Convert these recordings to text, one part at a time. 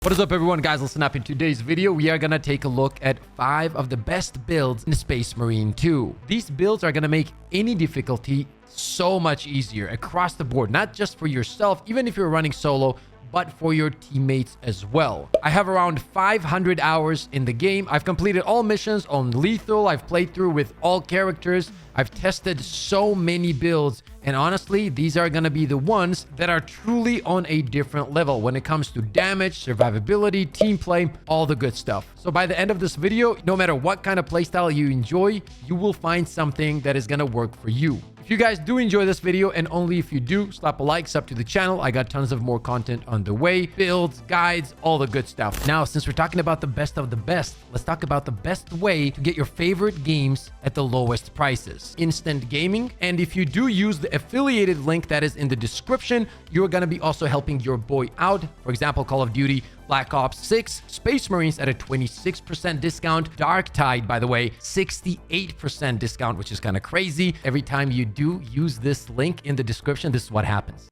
What is up, everyone? Guys, listen up. In today's video, we are going to take a look at 5 of the best builds in Space Marine 2. These builds are going to make any difficulty so much easier across the board, not just for yourself, even if you're running solo, but for your teammates as well. I have around 500 hours in the game. I've completed all missions on lethal. I've played through with all characters. I've tested so many builds, and honestly, these are going to be the ones that are truly on a different level when it comes to damage, survivability, team play, all the good stuff. So by the end of this video, no matter what kind of playstyle you enjoy, you will find something that is going to work for you. If you guys do enjoy this video, and only if you do, slap a like, sub to the channel. I got tons of more content on the way, builds, guides, all the good stuff. Now, since we're talking about the best of the best, let's talk about the best way to get your favorite games at the lowest prices: instant gaming. And if you do use the affiliated link that is in the description, you're going to be also helping your boy out. For example, Call of Duty Black Ops 6, Space Marines at a 26% discount. Dark Tide, by the way, 68% discount, which is kind of crazy. Every time you do use this link in the description, this is what happens.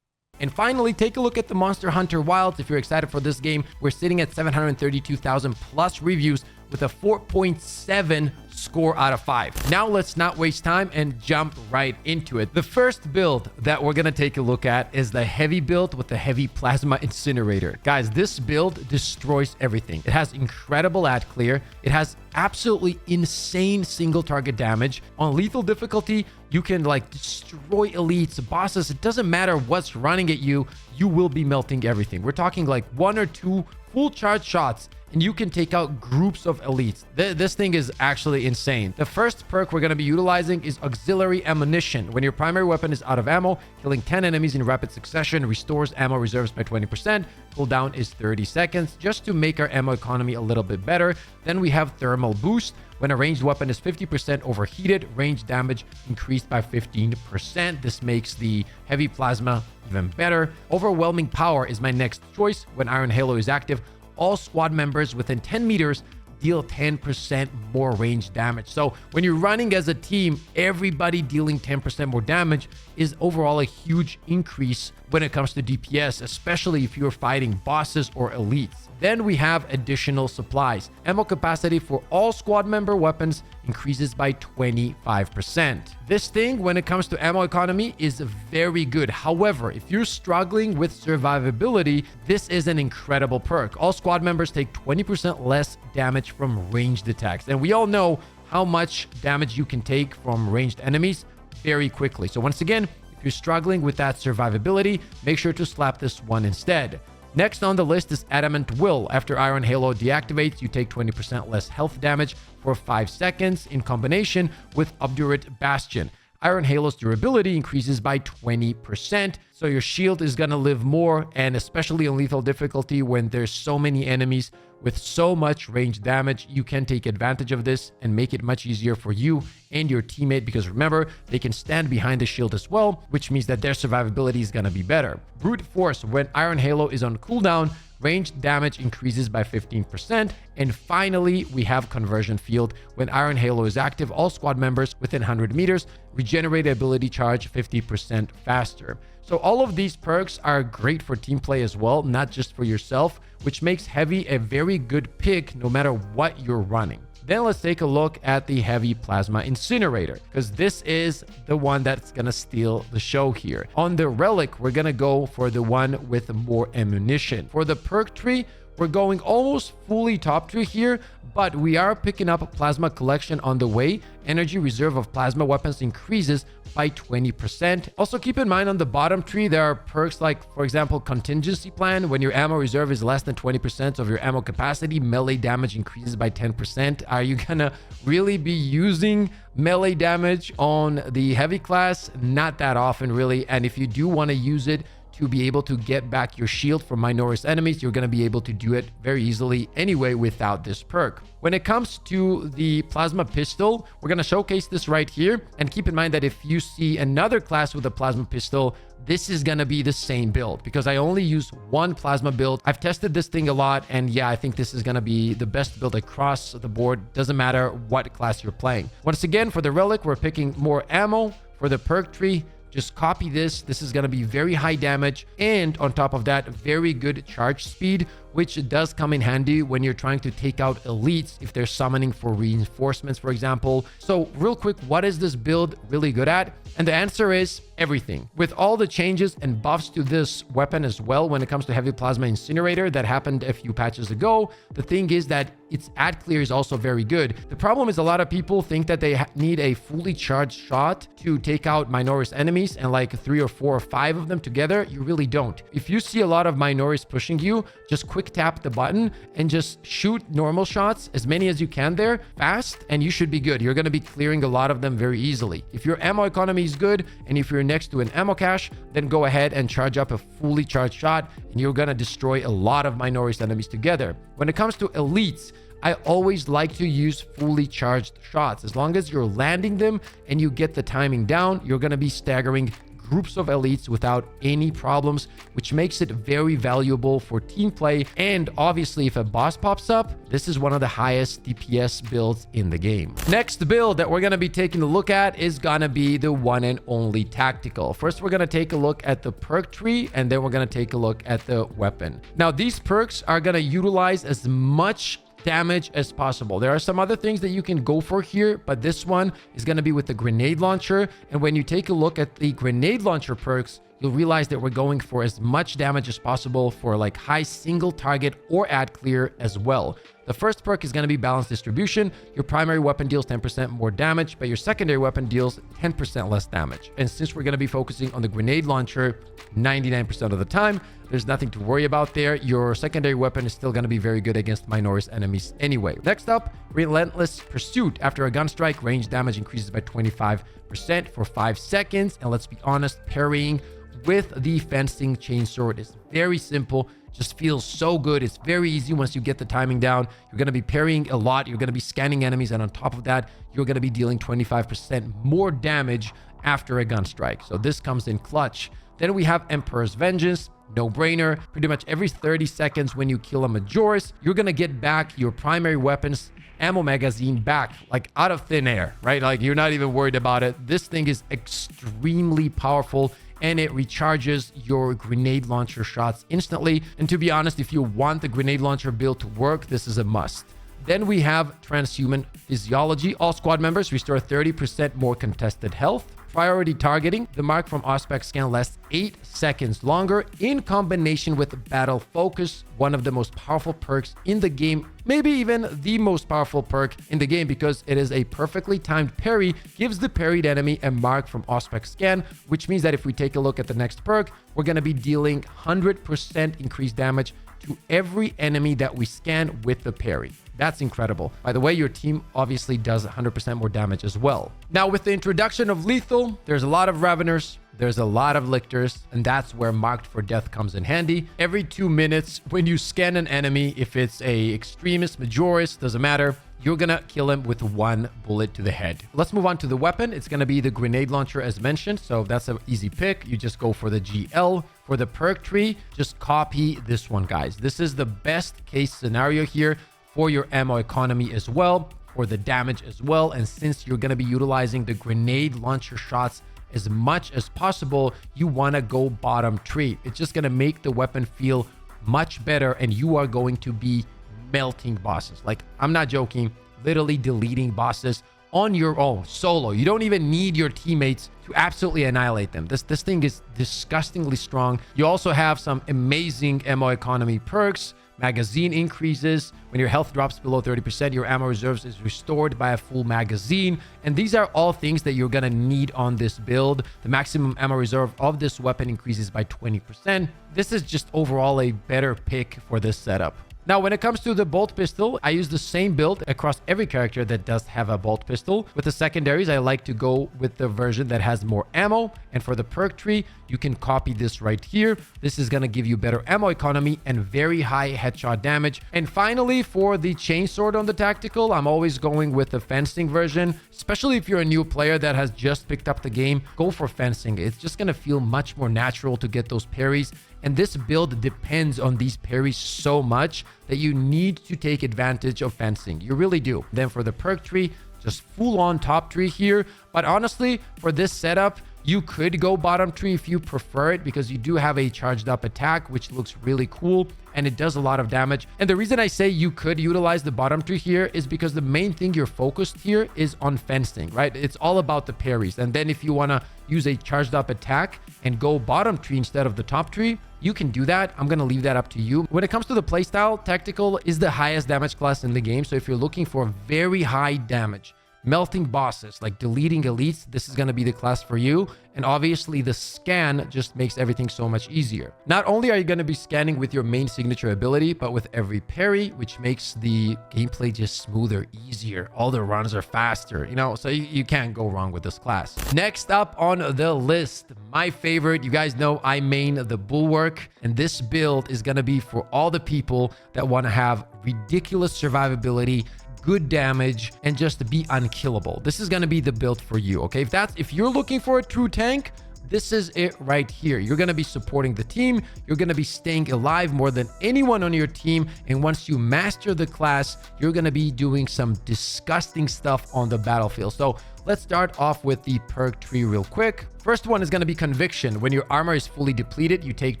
And finally, take a look at the Monster Hunter Wilds. If you're excited for this game, we're sitting at 732,000 plus reviews with a 4.7 score out of 5. Now let's not waste time and jump right into it. The first build that we're gonna take a look at is the heavy build with the heavy plasma incinerator. Guys, this build destroys everything. It has incredible ad clear. It has absolutely insane single target damage. On lethal difficulty, you can like destroy elites, bosses. It doesn't matter what's running at you, you will be melting everything. We're talking like 1 or 2 full charge shots and you can take out groups of elites. This thing is actually insane. The first perk we're going to be utilizing is auxiliary ammunition. When your primary weapon is out of ammo, killing 10 enemies in rapid succession restores ammo reserves by 20%. Cooldown is 30 seconds, just to make our ammo economy a little bit better. Then we have thermal boost. When a ranged weapon is 50% overheated, range damage increased by 15%. This makes the heavy plasma even better. Overwhelming power is my next choice. When Iron Halo is active, all squad members within 10 meters deal 10% more range damage. So when you're running as a team, everybody dealing 10% more damage is overall a huge increase when it comes to DPS, especially if you're fighting bosses or elites. Then we have additional supplies. Ammo capacity for all squad member weapons increases by 25%. This thing, when it comes to ammo economy, is very good. However, if you're struggling with survivability, this is an incredible perk. All squad members take 20% less damage from ranged attacks. And we all know how much damage you can take from ranged enemies very quickly. So once again, if you're struggling with that survivability, make sure to slap this one instead. Next on the list is Adamant Will. After Iron Halo deactivates, you take 20% less health damage for 5 seconds in combination with Obdurate Bastion. Iron Halo's durability increases by 20%, so your shield is going to live more, and especially on lethal difficulty when there's so many enemies with so much range damage, you can take advantage of this and make it much easier for you and your teammate, because remember, they can stand behind the shield as well, which means that their survivability is going to be better. Brute Force. When Iron Halo is on cooldown, range damage increases by 15%. And finally, we have Conversion Field. When Iron Halo is active, all squad members within 100 meters regenerate ability charge 50% faster. So all of these perks are great for team play as well, not just for yourself, which makes heavy a very good pick no matter what you're running. Then let's take a look at the heavy plasma incinerator, because this is the one that's gonna steal the show here. On the relic, we're gonna go for the one with more ammunition. For the perk tree, we're going almost fully top tree here, but we are picking up a plasma collection on the way. Energy reserve of plasma weapons increases by 20%. Also keep in mind on the bottom tree, there are perks like, for example, contingency plan. When your ammo reserve is less than 20% of your ammo capacity, melee damage increases by 10%. Are you gonna really be using melee damage on the heavy class? Not that often, really. And if you do want to use it to be able to get back your shield from minorous enemies, you're going to be able to do it very easily anyway without this perk. When it comes to the plasma pistol, we're going to showcase this right here. And keep in mind that if you see another class with a plasma pistol, this is going to be the same build, because I only use one plasma build. I've tested this thing a lot, and yeah, I think this is going to be the best build across the board. Doesn't matter what class you're playing. Once again, for the relic, we're picking more ammo. For the perk tree, just copy this. This is going to be very high damage, and on top of that, very good charge speed, which does come in handy when you're trying to take out elites if they're summoning for reinforcements, for example. So real quick, what is this build really good at? And the answer is everything. With all the changes and buffs to this weapon as well, when it comes to heavy plasma incinerator that happened a few patches ago, the thing is that its ad clear is also very good. The problem is a lot of people think that they need a fully charged shot to take out Minoris enemies, and like 3 or 4 or 5 of them together. You really don't. If you see a lot of Minoris pushing you, just quick tap the button and just shoot normal shots, as many as you can there, fast, and you should be good. You're going to be clearing a lot of them very easily. If your ammo economy is good, and if you're next to an ammo cache, then go ahead and charge up a fully charged shot, and you're going to destroy a lot of Minoris enemies together. When it comes to elites, I always like to use fully charged shots. As long as you're landing them and you get the timing down, you're going to be staggering groups of elites without any problems, which makes it very valuable for team play. And obviously, if a boss pops up, this is one of the highest DPS builds in the game. Next build that we're going to be taking a look at is going to be the one and only tactical. First, we're going to take a look at the perk tree, and then we're going to take a look at the weapon. Now, these perks are going to utilize as much damage as possible. There are some other things that you can go for here, but this one is going to be with the grenade launcher. And when you take a look at the grenade launcher perks, you'll realize that we're going for as much damage as possible for like high single target or ad clear as well. The first perk is going to be balanced distribution. Your primary weapon deals 10% more damage, but your secondary weapon deals 10% less damage. And since we're going to be focusing on the grenade launcher 99% of the time, there's nothing to worry about there. Your secondary weapon is still going to be very good against Minoris enemies anyway. Next up, Relentless Pursuit. After a gun strike, range damage increases by 25% for 5 seconds. And let's be honest, parrying with the fencing chainsword is very simple. Just feels so good. It's very easy once you get the timing down. You're going to be parrying a lot. You're going to be scanning enemies. And on top of that, you're going to be dealing 25% more damage after a gun strike. So this comes in clutch. Then we have Emperor's Vengeance. No brainer. Pretty much every 30 seconds when you kill a Majoris, you're going to get back your primary weapons ammo magazine back, like out of thin air, right? Like you're not even worried about it. This thing is extremely powerful, and it recharges your grenade launcher shots instantly. And to be honest, if you want the grenade launcher build to work, this is a must. Then we have Transhuman Physiology. All squad members restore 30% more contested health. Priority targeting. The mark from Auspex scan lasts 8 seconds longer in combination with Battle Focus, one of the most powerful perks in the game, maybe even the most powerful perk in the game, because it is a perfectly timed parry, gives the parried enemy a mark from Auspex scan, which means that if we take a look at the next perk, we're going to be dealing 100% increased damage to every enemy that we scan with the parry. That's incredible. By the way, your team obviously does 100% more damage as well. Now, with the introduction of lethal, there's a lot of Raveners, there's a lot of Lictors, and that's where Marked for Death comes in handy. Every 2 minutes, when you scan an enemy, if it's a Extremist, Majoris, doesn't matter, you're gonna kill him with 1 bullet to the head. Let's move on to the weapon. It's gonna be the grenade launcher as mentioned, so that's an easy pick. You just go for the GL. For the perk tree, just copy this one, guys. This is the best case scenario here for your ammo economy as well, for the damage as well. And since you're gonna be utilizing the grenade launcher shots as much as possible, you wanna go bottom tree. It's just gonna make the weapon feel much better, and you are going to be melting bosses. Like, I'm not joking, literally deleting bosses on your own, solo. You don't even need your teammates to absolutely annihilate them. This thing is disgustingly strong. You also have some amazing ammo economy perks. Magazine increases. When your health drops below 30%, your ammo reserves is restored by a full magazine. And these are all things that you're gonna need on this build. The maximum ammo reserve of this weapon increases by 20%. This is just overall a better pick for this setup. Now, when it comes to the bolt pistol, I use the same build across every character that does have a bolt pistol. With the secondaries, I like to go with the version that has more ammo. And for the perk tree, you can copy this right here. This is going to give you better ammo economy and very high headshot damage. And finally, for the chainsword on the tactical, I'm always going with the fencing version. Especially if you're a new player that has just picked up the game, go for fencing. It's just going to feel much more natural to get those parries. And this build depends on these parries so much that you need to take advantage of fencing. You really do. Then for the perk tree, just full on top tree here. But honestly, for this setup, You could go bottom tree if you prefer it, because you do have a charged up attack, which looks really cool and it does a lot of damage. And the reason I say you could utilize the bottom tree here is because the main thing you're focused here is on fencing, right? It's all about the parries. And then if you want to use a charged up attack and go bottom tree instead of the top tree, you can do that. I'm going to leave that up to you. When it comes to the playstyle, tactical is the highest damage class in the game. So if you're looking for very high damage, melting bosses, like deleting elites, this is going to be the class for you. And obviously the scan just makes everything so much easier. Not only are you going to be scanning with your main signature ability, but with every parry, which makes the gameplay just smoother, easier. All the runs are faster, so you can't go wrong with this class. Next up on the list, my favorite, you guys know I main the Bulwark, and this build is going to be for all the people that want to have ridiculous survivability, good damage, and just be unkillable. This is going to be the build for you, okay? If you're looking for a true tank, this is it right here. You're going to be supporting the team. You're going to be staying alive more than anyone on your team. And once you master the class, you're going to be doing some disgusting stuff on the battlefield. So let's start off with the perk tree real quick. First one is going to be Conviction. When your armor is fully depleted, you take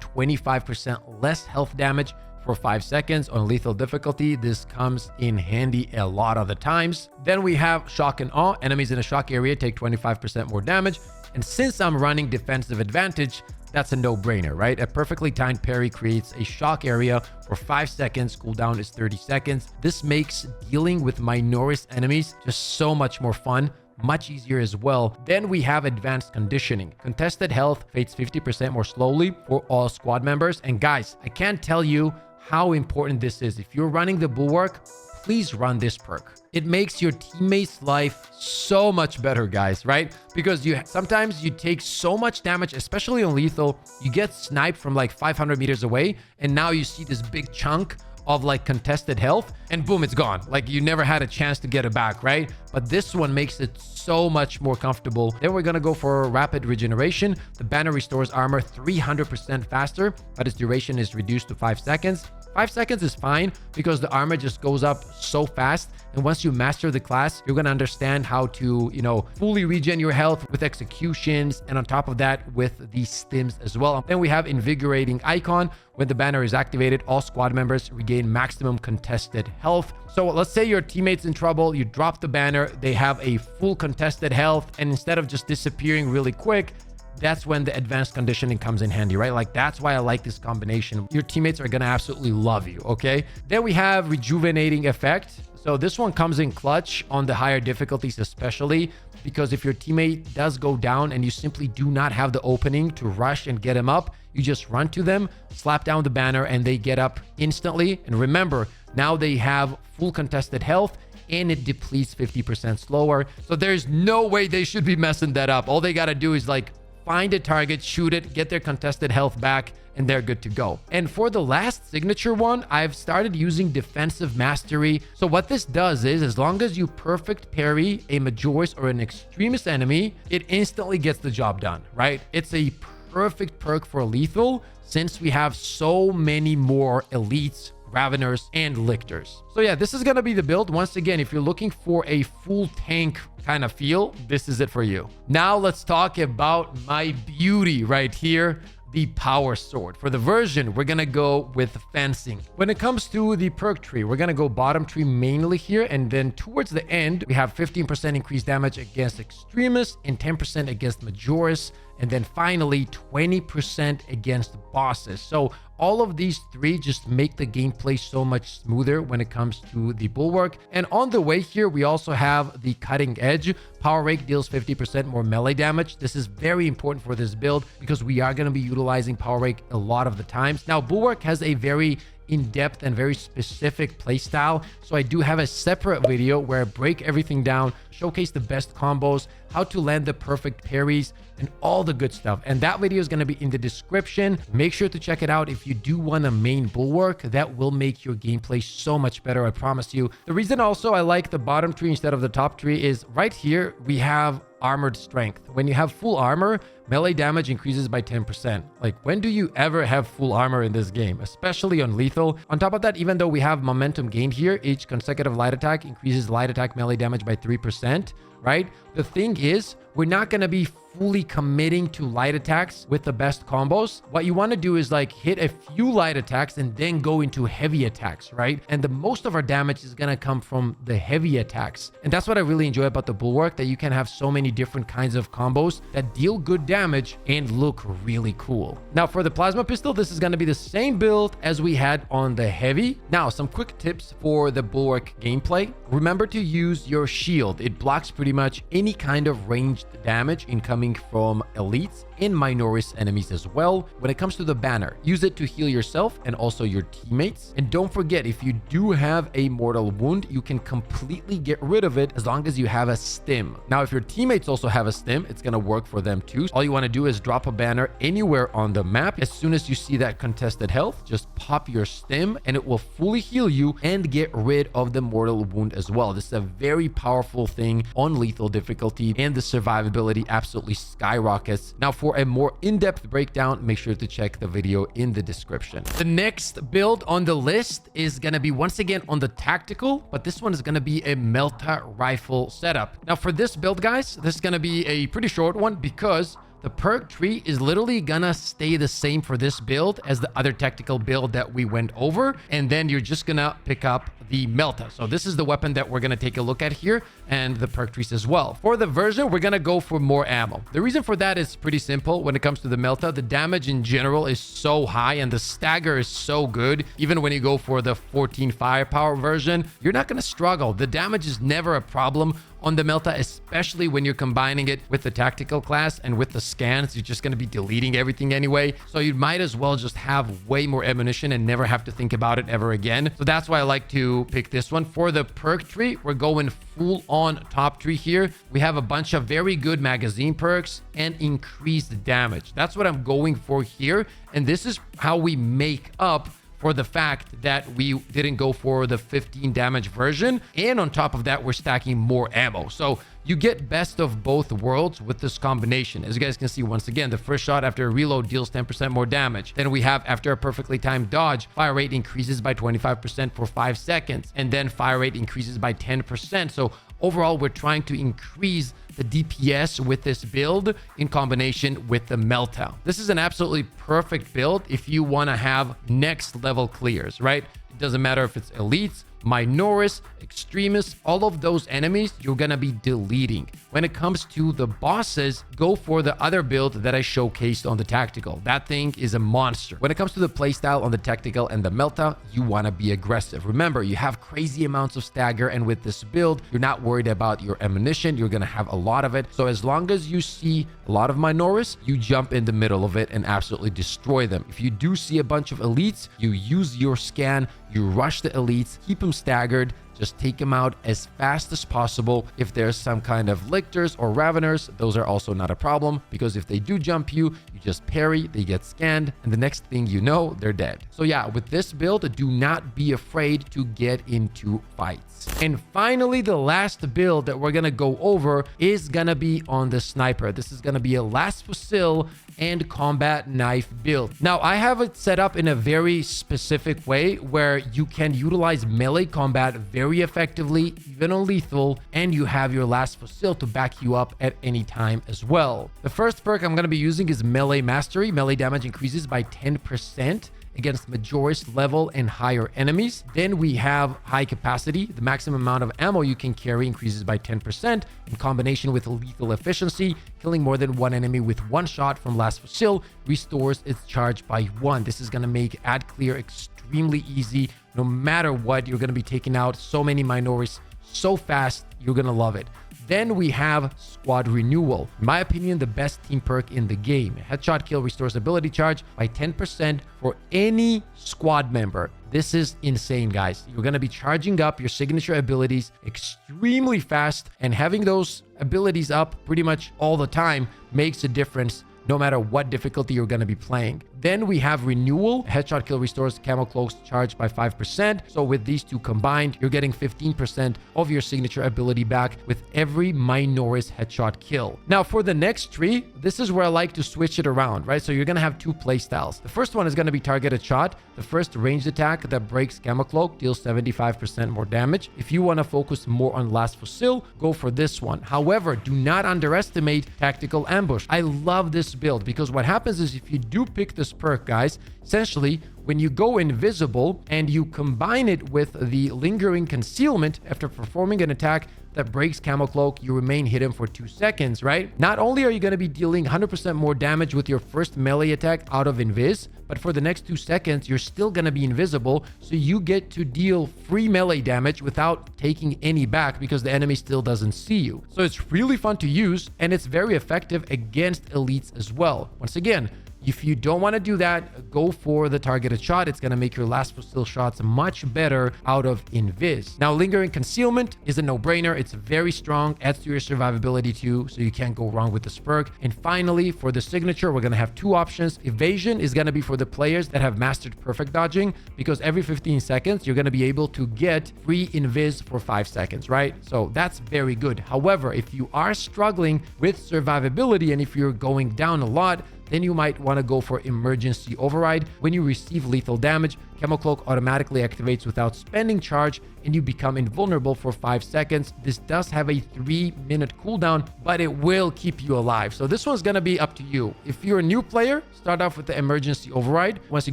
25% less health damage for 5 seconds on lethal difficulty. This comes in handy a lot of the times. Then we have Shock and Awe. Enemies in a shock area take 25% more damage. And since I'm running defensive advantage, that's a no-brainer, right? A perfectly timed parry creates a shock area for 5 seconds. Cooldown is 30 seconds. This makes dealing with minorous enemies just so much more fun, much easier as well. Then we have Advanced Conditioning. Contested health fades 50% more slowly for all squad members. And guys, I can't tell you how important this is. If you're running the Bulwark, please run this perk. It makes your teammates' life so much better, guys, right? Because sometimes you take so much damage, especially on lethal. You get sniped from like 500 meters away, and now you see this big chunk of like contested health, and boom, it's gone. Like you never had a chance to get it back, right? But this one makes it so much more comfortable. Then we're gonna go for Rapid Regeneration. The banner restores armor 300% faster, but its duration is reduced to 5 seconds. 5 seconds is fine because the armor just goes up so fast. And once you master the class, you're going to understand how to, fully regen your health with executions. And on top of that, with these stims as well. Then we have Invigorating Icon. When the banner is activated, all squad members regain maximum contested health. So let's say your teammate's in trouble, you drop the banner, they have a full contested health. And instead of just disappearing really quick, that's when the Advanced Conditioning comes in handy, right? Like that's why I like this combination. Your teammates are gonna absolutely love you, okay? Then we have Rejuvenating Effect. So this one comes in clutch on the higher difficulties, especially because if your teammate does go down and you simply do not have the opening to rush and get him up, you just run to them, slap down the banner, and they get up instantly. And remember, now they have full contested health, and it depletes 50% slower. So there's no way they should be messing that up. All they gotta do is like find a target, shoot it, get their contested health back, and they're good to go. And for the last signature one, I've started using Defensive Mastery. So what this does is, as long as you perfect parry a Majoris or an Extremist enemy, it instantly gets the job done, right? It's a perfect perk for lethal since we have so many more elites, Raveners, and Lictors. So yeah, this is gonna be the build. Once again, if you're looking for a full tank kind of feel, this is it for you. Now let's talk about my beauty right here, the Power Sword. For the version, we're gonna go with Fencing. When it comes to the perk tree, we're gonna go bottom tree mainly here, and then towards the end, we have 15% increased damage against Extremists and 10% against Majoris, and then finally 20% against bosses. So all of these three just make the gameplay so much smoother when it comes to the Bulwark. And on the way here, we also have the Cutting Edge. Power Rake deals 50% more melee damage. This is very important for this build because we are going to be utilizing Power Rake a lot of the times. Now, Bulwark has a very in-depth and very specific playstyle, so I do have a separate video where I break everything down, showcase the best combos, how to land the perfect parries, and all the good stuff. And that video is going to be in the description. Make sure to check it out if you do want a main Bulwark. That will make your gameplay so much better, I promise you. The reason also I like the bottom tree instead of the top tree is right here we have Armored Strength. When you have full armor, melee damage increases by 10%. Like, when do you ever have full armor in this game, especially on lethal? On top of that, even though we have momentum gained here, each consecutive light attack increases light attack melee damage by 3%, right? The thing is, we're not going to be fully committing to light attacks with the best combos. What you want to do is like hit a few light attacks and then go into heavy attacks, right? And the most of our damage is going to come from the heavy attacks. And that's what I really enjoy about the Bulwark, that you can have so many different kinds of combos that deal good damage and look really cool. Now for the plasma pistol, this is going to be the same build as we had on the heavy. Now, some quick tips for the Bulwark gameplay. Remember to use your shield. It blocks pretty much any kind of ranged damage incoming from elites and minoris enemies as well. When it comes to the banner, use it to heal yourself and also your teammates. And don't forget, if you do have a mortal wound, you can completely get rid of it as long as you have a stim. Now, if your teammates also have a stim, it's going to work for them too. All you want to do is drop a banner anywhere on the map. As soon as you see that contested health, just pop your stim and it will fully heal you and get rid of the mortal wound as well. This is a very powerful thing on lethal difficulty, and the survivability absolutely skyrockets. Now, for a more in-depth breakdown, make sure to check the video in the description. The next build on the list is going to be once again on the tactical, but this one is going to be a MELTA rifle setup. Now for this build, guys, this is going to be a pretty short one because the perk tree is literally gonna stay the same for this build as the other tactical build that we went over. And then you're just gonna pick up the MELTA. So this is the weapon that we're gonna take a look at here, and the perk trees as well. For the version, we're gonna go for more ammo. The reason for that is pretty simple. When it comes to the MELTA, the damage in general is so high and the stagger is so good. Even when you go for the 14 firepower version, you're not gonna struggle. The damage is never a problem on the MELTA, especially when you're combining it with the tactical class and with the scans. You're just going to be deleting everything anyway, so you might as well just have way more ammunition and never have to think about it ever again. So that's why I like to pick this one. For the perk tree, we're going full on top tree here. We have a bunch of very good magazine perks and increased damage. That's what I'm going for here, and this is how we make up for the fact that we didn't go for the 15 damage version. And on top of that, we're stacking more ammo. So you get best of both worlds with this combination. As you guys can see, once again, the first shot after a reload deals 10% more damage. Then we have, after a perfectly timed dodge, fire rate increases by 25% for 5 seconds. And then fire rate increases by 10%. So overall, we're trying to increase the DPS with this build in combination with the MELTA. This is an absolutely perfect build if you want to have next level clears, right? It doesn't matter if it's elites, minoris, extremists, all of those enemies you're gonna be deleting. When it comes to the bosses, go for the other build that I showcased on the tactical. That thing is a monster. When it comes to the playstyle on the tactical and the MELTA, you want to be aggressive. Remember, you have crazy amounts of stagger, and with this build, you're not worried about your ammunition. You're gonna have a lot of it. So as long as you see a lot of minoris, you jump in the middle of it and absolutely destroy them. If you do see a bunch of elites, you use your scan, you rush the elites, keep them staggered, just take them out as fast as possible. If there's some kind of lictors or raveners, those are also not a problem, because if they do jump you, you just parry, they get scanned, and the next thing you know, they're dead. So yeah, with this build, do not be afraid to get into fights. And finally, the last build that we're gonna go over is gonna be on the sniper. This is gonna be a last fusil and combat knife build. Now, I have it set up in a very specific way where you can utilize melee combat very effectively, even on lethal, and you have your last fusil to back you up at any time as well. The first perk I'm going to be using is Melee Mastery. Melee damage increases by 10% against Majoris level and higher enemies. Then we have High Capacity. The maximum amount of ammo you can carry increases by 10% in combination with Lethal Efficiency. Killing more than one enemy with one shot from last fusil restores its charge by 1. This is going to make ad clear extremely easy. No matter what, you're going to be taking out so many minoris so fast, you're going to love it. Then we have Squad Renewal. In my opinion, the best team perk in the game. Headshot kill restores ability charge by 10% for any squad member. This is insane, guys. You're going to be charging up your signature abilities extremely fast, and having those abilities up pretty much all the time makes a difference no matter what difficulty you're going to be playing. Then we have Renewal. Headshot kill restores camo cloaks charged by 5%. So with these two combined, you're getting 15% of your signature ability back with every Minoris headshot kill. Now for the next tree, this is where I like to switch it around, right? So you're going to have two play styles. The first one is going to be targeted shot. The first ranged attack that breaks camo cloak deals 75% more damage. If you want to focus more on last FUSIL, go for this one. However, do not underestimate tactical ambush. I love this build because what happens is if you do pick this perk, guys, essentially when you go invisible and you combine it with the lingering concealment after performing an attack that breaks camo cloak, you remain hidden for 2 seconds, right? Not only are you going to be dealing 100% more damage with your first melee attack out of invis, but for the next 2 seconds, you're still going to be invisible. So you get to deal free melee damage without taking any back because the enemy still doesn't see you. So it's really fun to use and it's very effective against elites as well. Once again, if you don't want to do that, go for the targeted shot. It's going to make your last FUSIL shots much better out of invis. Now, lingering concealment is a no-brainer. It's very strong, adds to your survivability too, so you can't go wrong with this perk. And finally, for the signature, we're going to have two options. Evasion is going to be for the players that have mastered perfect dodging, because every 15 seconds, you're going to be able to get free invis for 5 seconds, right? So that's very good. However, if you are struggling with survivability and if you're going down a lot, then you might want to go for emergency override. When you receive lethal damage, camo cloak automatically activates without spending charge and you become invulnerable for 5 seconds. This does have a 3-minute cooldown, but it will keep you alive. So this one's going to be up to you. If you're a new player, start off with the emergency override. Once you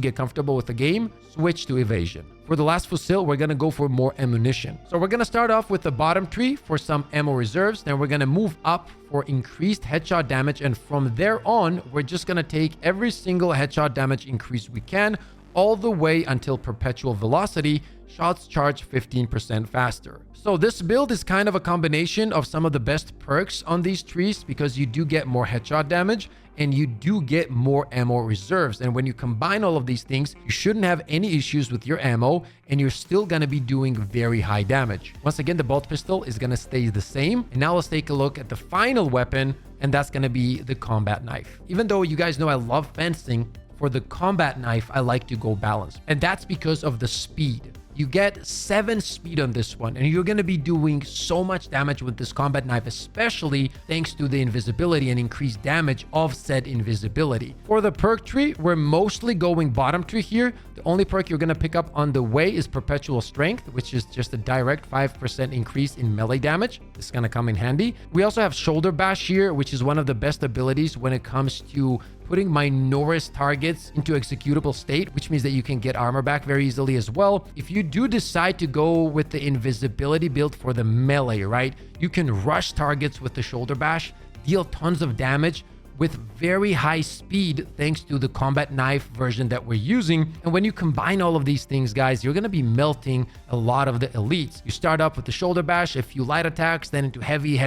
get comfortable with the game, switch to evasion. For the last FUSIL, we're going to go for more ammunition. So we're going to start off with the bottom tree for some ammo reserves. Then we're going to move up for increased headshot damage. And from there on, we're just going to take every single headshot damage increase we can all the way until perpetual velocity. Shots charge 15% faster. So this build is kind of a combination of some of the best perks on these trees because you do get more headshot damage and you do get more ammo reserves. And when you combine all of these things, you shouldn't have any issues with your ammo and you're still going to be doing very high damage. Once again, the bolt pistol is going to stay the same. And now let's take a look at the final weapon, and that's going to be the combat knife. Even though you guys know I love fencing, for the combat knife, I like to go balanced. And that's because of the speed. You get 7 speed on this one, and you're going to be doing so much damage with this combat knife, especially thanks to the invisibility and increased damage of said invisibility. For the perk tree, we're mostly going bottom tree here. The only perk you're going to pick up on the way is Perpetual Strength, which is just a direct 5% increase in melee damage. This is going to come in handy. We also have Shoulder Bash here, which is one of the best abilities when it comes to putting Minoris targets into executable state, which means that you can get armor back very easily as well. If you do decide to go with the invisibility build for the melee, right, you can rush targets with the Shoulder Bash, deal tons of damage with very high speed thanks to the combat knife version that we're using. And when you combine all of these things, guys, you're going to be melting a lot of the elites. You start up with the Shoulder Bash, a few light attacks, then into heavy,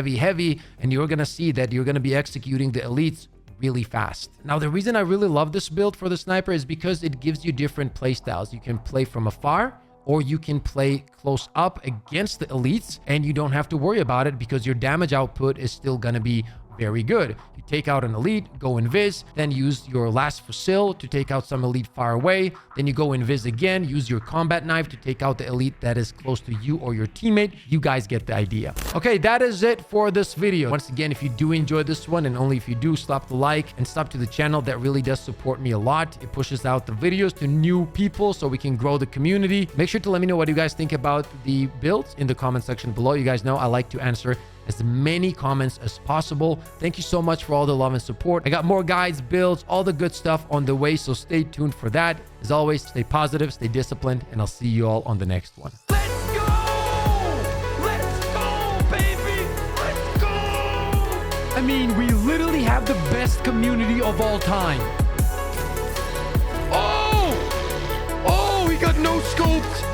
and you're going to see that you're going to be executing the elites really fast. Now, the reason I really love this build for the sniper is because it gives you different play styles. You can play from afar, or you can play close up against the elites, and you don't have to worry about it because your damage output is still going to be very good. You take out an elite, go invis, then use your last FUSIL to take out some elite far away. Then you go invis again, use your combat knife to take out the elite that is close to you or your teammate. You guys get the idea. Okay, that is it for this video. Once again, if you do enjoy this one, and only if you do, slap the like and sub to the channel. That really does support me a lot. It pushes out the videos to new people so we can grow the community. Make sure to let me know what you guys think about the builds in the comment section below. You guys know I like to answer as many comments as possible. Thank you so much for all the love and support. I got more guides, builds, all the good stuff on the way, so stay tuned for that. As always, stay positive, stay disciplined, and I'll see you all on the next one. Let's go! Let's go, baby! Let's go! I mean, we literally have the best community of all time. Oh! Oh, he got no scoped!